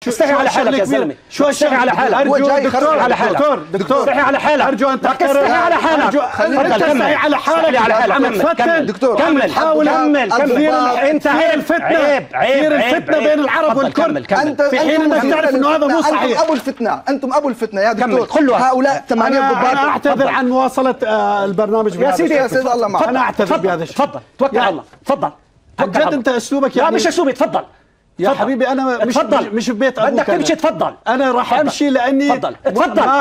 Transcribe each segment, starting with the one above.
استحي على حالك يا زلمه، شو استحي على حالك؟ ارجو دكتور على حالك دكتور استحي على حالك، ارجو ان تحترم. استحي على حالك، انت استحي على حالك، على حالك. كمل دكتور كمل انت تثير الفتنه، تثير الفتنه بين العرب والكرد. انت في حين انك تعرف انه هذا مو صحيح. انتم ابو الفتنه يا دكتور. هؤلاء 8 ضباط. انا اعتذر عن مواصله البرنامج يا سيدي. يا سيدي الله معك. انا اعتذر بهذا الشيء. تفضل توكل على الله. تفضل عن جد انت اسلوبك يعني لا مش اسلوبي. تفضل يا حبيبي، انا مش ببيت ابوك. بدك تمشي. تفضل. انا راح امشي لاني تفضل.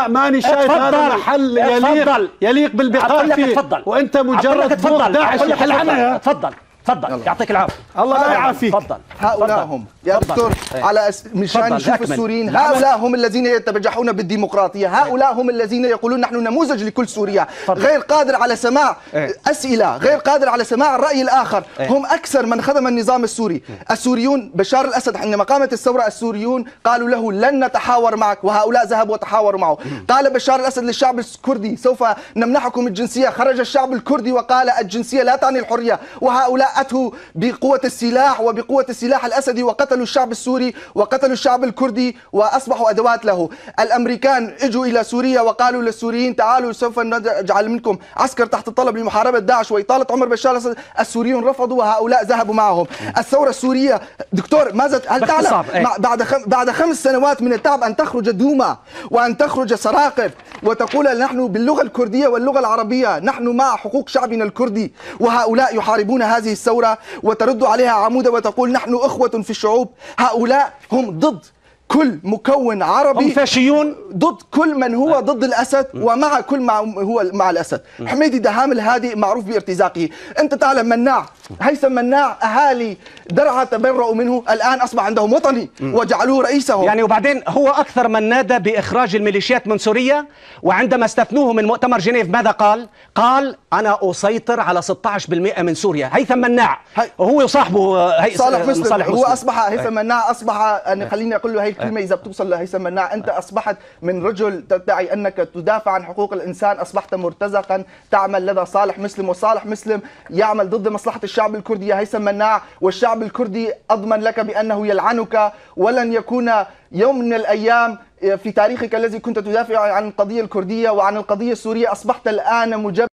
ماني شايف هذا محل يليق بالبقاء فيه. وانت مجرد ضد داعش. تفضل تفضل. يعطيك العافيه. الله لا يعافيك. تفضل. هؤلاء هم يا دكتور مشان نشوف السوريين. هؤلاء هم الذين يتبجحون بالديمقراطيه. هؤلاء هم الذين يقولون نحن نموذج لكل سوريا. غير قادر على سماع اسئله، غير قادر على سماع الراي الاخر. هم اكثر من خدم النظام السوري. السوريون بشار الاسد عندما قامت الثوره السوريون قالوا له لن نتحاور معك، وهؤلاء ذهبوا وتحاوروا معه. قال بشار الاسد للشعب الكردي سوف نمنحكم الجنسيه. خرج الشعب الكردي وقال الجنسيه لا تعني الحريه. وهؤلاء اتوا بقوه السلاح وبقوه السلاح الاسدي وقتلوا الشعب السوري وقتلوا الشعب الكردي واصبحوا ادوات له. الامريكان اجوا الى سوريا وقالوا للسوريين تعالوا سوف نجعل منكم عسكر تحت الطلب لمحاربه داعش واطاله عمر بشار الاسد. السوريون رفضوا وهؤلاء ذهبوا معهم. الثوره السوريه دكتور ماذا هل تعلم بعد 5 سنوات من التعب ان تخرج دوما وان تخرج سراقب وتقول نحن باللغه الكرديه واللغه العربيه نحن مع حقوق شعبنا الكردي، وهؤلاء يحاربون هذه الثوره وترد عليها عموده وتقول نحن اخوه في الشعوب. هؤلاء هم ضد كل مكون عربي، هم فاشيون، ضد كل من هو ضد الاسد ومع كل هو مع الاسد. حميدي دهام الهادي معروف بارتزاقه. انت تعلم مناع هيثم مناع اهالي درعا تبرؤوا منه، الان اصبح عندهم وطني وجعلوه رئيسهم. يعني وبعدين هو اكثر من نادى باخراج الميليشيات من سوريا، وعندما استثنوه من مؤتمر جنيف ماذا قال؟ قال انا اسيطر على 16% من سوريا. هيثم مناع هو وصاحبه صالح مسلم. هو اصبح هيثم مناع اصبح خليني اقول له هي الكلمه اذا بتوصل لهيثم مناع، انت اصبحت من رجل تدعي انك تدافع عن حقوق الانسان اصبحت مرتزقا تعمل لدى صالح مسلم، وصالح مسلم يعمل ضد مصلحه الشعب الكردي يا هيثم مناع. والشعب الكردي اضمن لك بانه يلعنك، ولن يكون يوم من الايام في تاريخك الذي كنت تدافع عن القضيه الكرديه وعن القضيه السوريه اصبحت الان مجرد